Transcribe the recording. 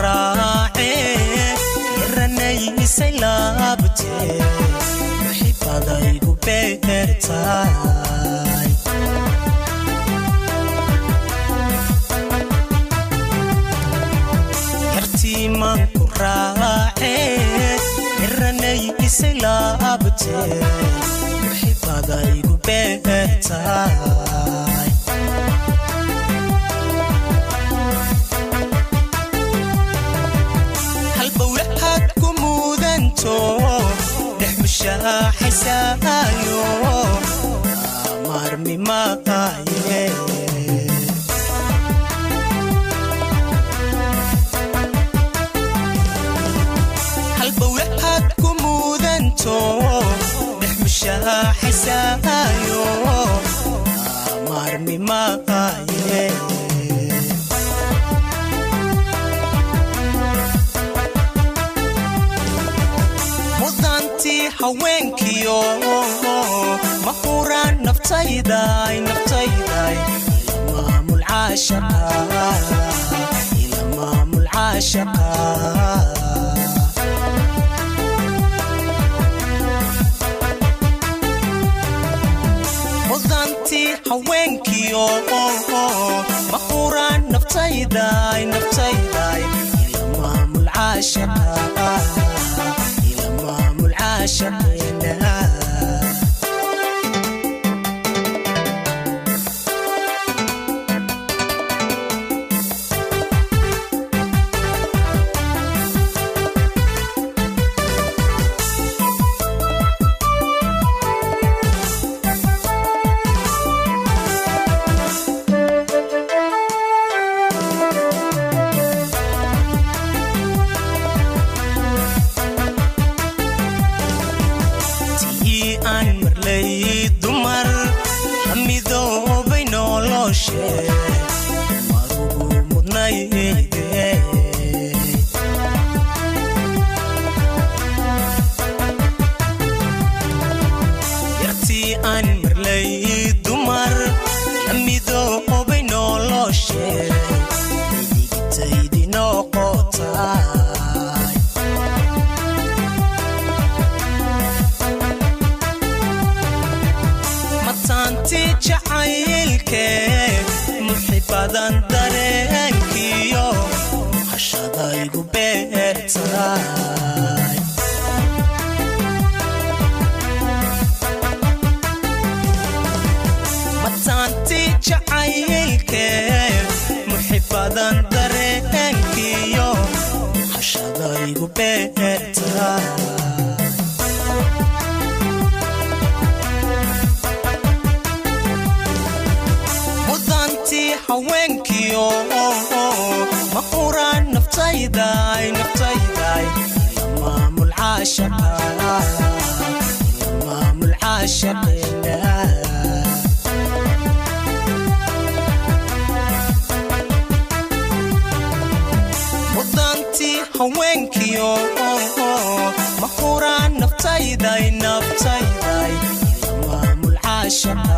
راعي يرني سيلابتي وحفاضي قبيرتاي يرتي مانكو راعي يرني سيلابتي وحفاضي قبيرتاي نحمشها حسايو مرمي ماي هالبوحاتكم وذنتو نحمشها حسايو مرمي ماي haweenkiyo maquran naftayday ila maamul caashaqa mudanti haweenkiyo maquran naftayday ila maamul caashaqa عاشقنا محبادان dareenkiyo hashadaygu beertay matanti jacaylke محبادان dareenkiyo hashadaygu beertay haweenkiyo maquran naftayday ila maamul caashaqina mudanti haweenkiyo maquran naftayday ila maamul caashaqina